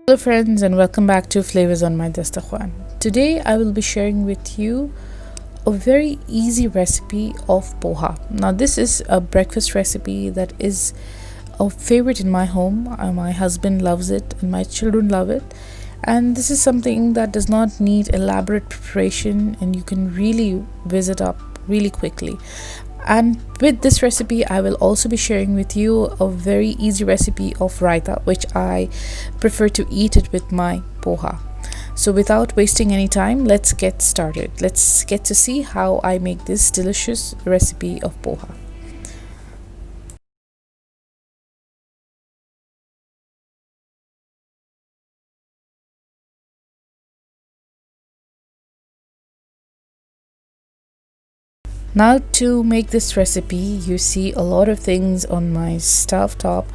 Hello friends, and welcome back to Flavors on My Dastakhan. Today I will be sharing with you a very easy recipe of poha. Now this is a breakfast recipe that is a favorite in my home. My husband loves it and my children love it. And this is something that does not need elaborate preparation and you can really whiz it up really quickly. And with this recipe, I will also be sharing with you a very easy recipe of raita, which I prefer to eat it with my poha. So without wasting any time, let's get started. Let's get to see how I make this delicious recipe of poha. Now to make this recipe, you see a lot of things on my stove top,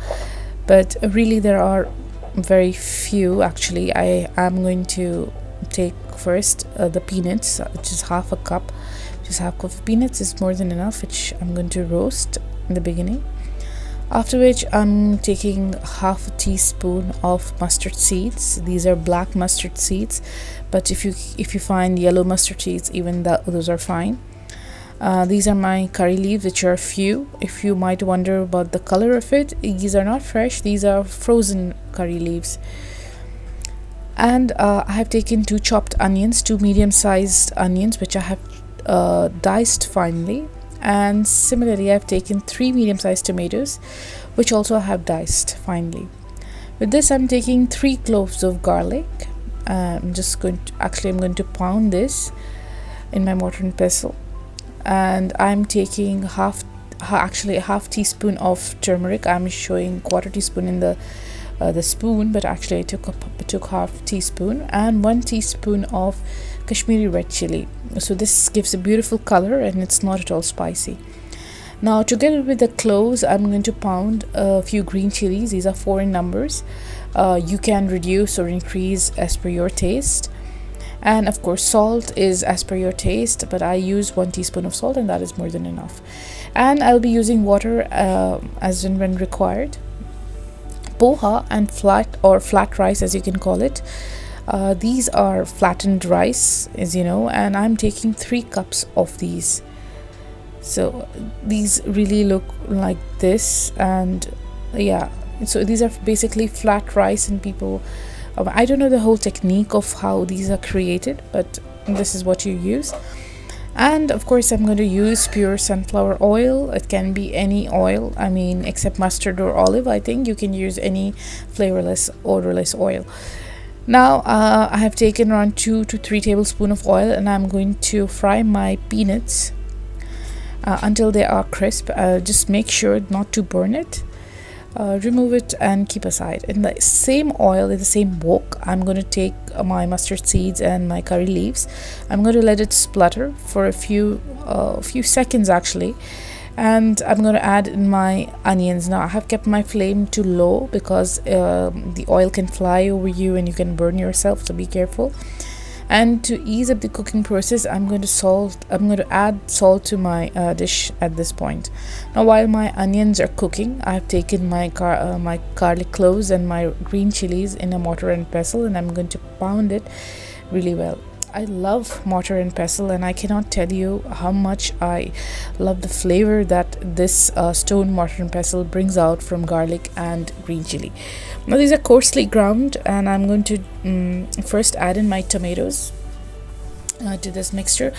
but really there are very few actually. I am going to take first the peanuts, which is half a cup. Just half cup of peanuts is more than enough, which I'm going to roast in the beginning. After which I'm taking half a teaspoon of mustard seeds. These are black mustard seeds, but if you find yellow mustard seeds, even those are fine. These are my curry leaves, which are few. If you might wonder about the color of it, these are not fresh, these are frozen curry leaves. And I have taken two chopped onions, two medium-sized onions, which I have diced finely. And similarly, I've taken three medium-sized tomatoes, which also I have diced finely. With this, I'm taking 3 cloves of garlic. I'm going to pound this in my mortar and pestle. And I'm taking a half teaspoon of turmeric. I'm showing quarter teaspoon in the spoon, but actually I took half teaspoon, and 1 teaspoon of Kashmiri red chili. So this gives a beautiful color and it's not at all spicy. Now together with the cloves, I'm going to pound a few green chilies. These are 4 in numbers. You can reduce or increase as per your taste. And of course salt is as per your taste, but I use 1 teaspoon of salt and that is more than enough. And I'll be using water as and when required. Poha and flat rice, as you can call it, these are flattened rice, as you know, and I'm taking 3 cups of these. So these really look like this, and yeah, so these are basically flat rice, and people, I don't know the whole technique of how these are created, but this is what you use. And of course I'm going to use pure sunflower oil. It can be any oil, I mean, except mustard or olive. I think you can use any flavorless, odorless oil. Now I have taken around 2 to 3 tablespoons of oil, and I'm going to fry my peanuts until they are crisp. Just make sure not to burn it. Remove it and keep aside. In the same oil, in the same wok, I'm going to take my mustard seeds and my curry leaves. I'm going to let it splutter for a few seconds actually, and I'm going to add in my onions. Now I have kept my flame to low because the oil can fly over you and you can burn yourself, so be careful. And to ease up the cooking process, I'm going to add salt to my dish at this point. Now while my onions are cooking, I've taken my garlic cloves and my green chilies in a mortar and pestle, and I'm going to pound it really well. I love mortar and pestle, and I cannot tell you how much I love the flavor that this stone mortar and pestle brings out from garlic and green chili. Now these are coarsely ground, and I'm going to first add in my tomatoes to this mixture,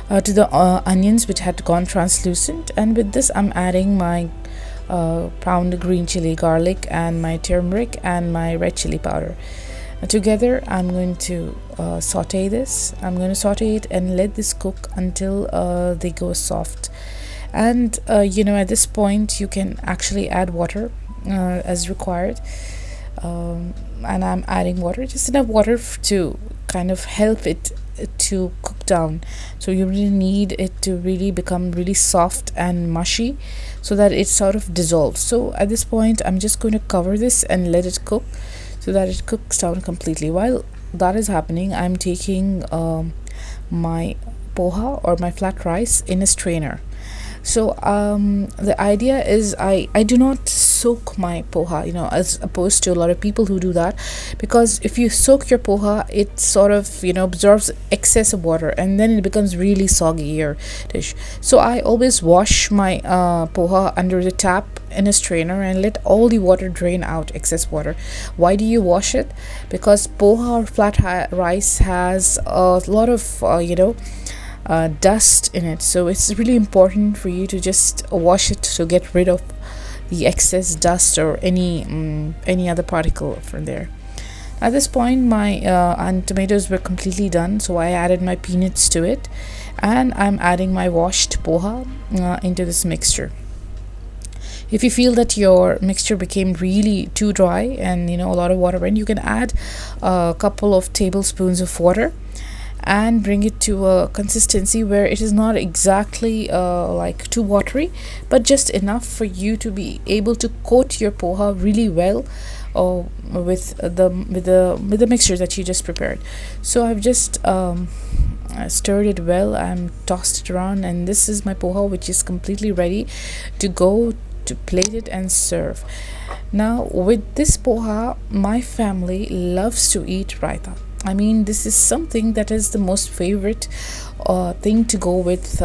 to the onions which had gone translucent, and with this I'm adding my pounded green chili, garlic, and my turmeric and my red chili powder. Together I'm going to saute this. I'm going to saute it and let this cook until they go soft. And at this point you can actually add water as required. And I'm adding water, just enough water to kind of help it to cook down. So you really need it to really become really soft and mushy so that it sort of dissolves. So at this point I'm just going to cover this and let it cook so that it cooks down completely. While that is happening, I'm taking my poha or my flat rice in a strainer. So the idea is I do not soak my poha, as opposed to a lot of people who do that, because if you soak your poha, it sort of absorbs excess of water and then it becomes really soggy dish. So I always wash my poha under the tap in a strainer and let all the water drain out, excess water. Why do you wash it? Because poha or rice has a lot of dust in it, so it's really important for you to just wash it to get rid of the excess dust or any other particle from there. At this point, my and tomatoes were completely done, so I added my peanuts to it, and I'm adding my washed poha into this mixture. If you feel that your mixture became really too dry and a lot of water went, you can add a couple of tablespoons of water and bring it to a consistency where it is not exactly like too watery, but just enough for you to be able to coat your poha really well with the mixture that you just prepared. So I've just stirred it well, I'm tossed it around, and this is my poha, which is completely ready to go to plate it and serve. Now with this poha, my family loves to eat raita. I mean, this is something that is the most favorite thing to go with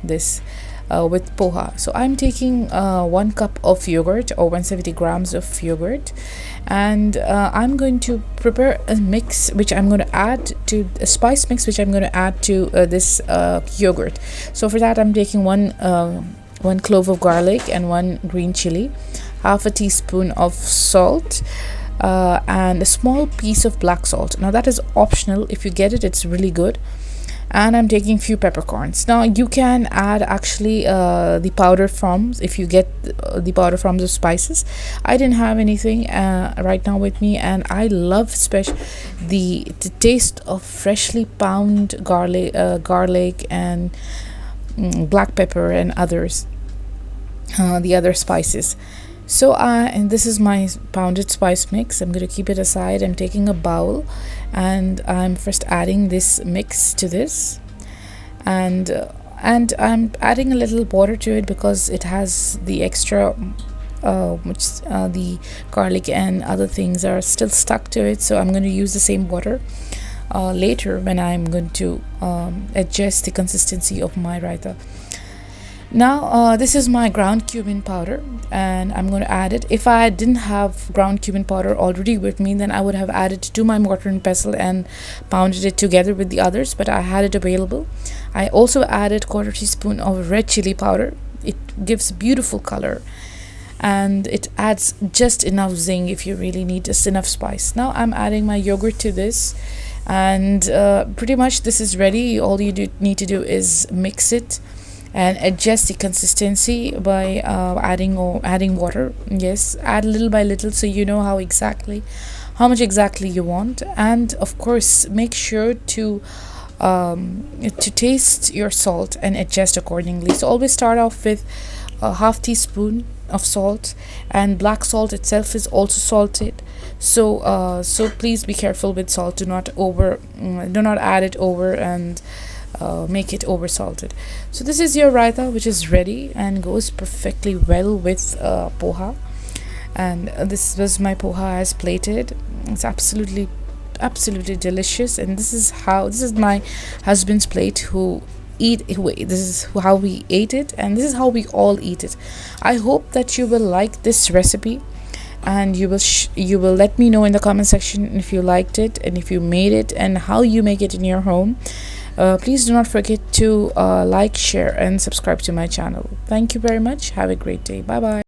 this with poha. So I'm taking 1 cup of yogurt, or 170 grams of yogurt, and I'm going to prepare a mix which I'm going to add to a spice mix which I'm going to add to this yogurt. So for that, I'm taking one clove of garlic and one green chili, half a teaspoon of salt, and a small piece of black salt. Now that is optional. If you get it, it's really good. And I'm taking few peppercorns. Now you can add actually the powder forms if you get the powder forms of spices. I didn't have anything right now with me, and I love the taste of freshly pounded garlic and black pepper and the other spices. So and this is my pounded spice mix. I'm going to keep it aside. I'm taking a bowl, and I'm first adding this mix to this, and I'm adding a little water to it because it has the extra which the garlic and other things are still stuck to it. So I'm going to use the same water later when I'm going to adjust the consistency of my raita. Now this is my ground cumin powder, and I'm going to add it. If I didn't have ground cumin powder already with me, then I would have added to my mortar and pestle and pounded it together with the others, but I had it available. I also added quarter teaspoon of red chili powder. It gives beautiful color, and it adds just enough zing if you really need just enough spice. Now I'm adding my yogurt to this, and pretty much this is ready. All you need to do is mix it and adjust the consistency by adding water. Yes, add little by little, so you know how much exactly you want. And of course, make sure to taste your salt and adjust accordingly. So always start off with a half teaspoon of salt, and black salt itself is also salted. So please be careful with salt. Do not add it over and make it over salted. So this is your raita, which is ready and goes perfectly well with poha. And this was my poha as plated. It's absolutely delicious, and this is my husband's plate this is how we ate it, and this is how we all eat it. I hope that you will like this recipe, and you will let me know in the comment section if you liked it and if you made it and how you make it in your home. Please do not forget to like, share, and subscribe to my channel. Thank you very much. Have a great day. Bye bye.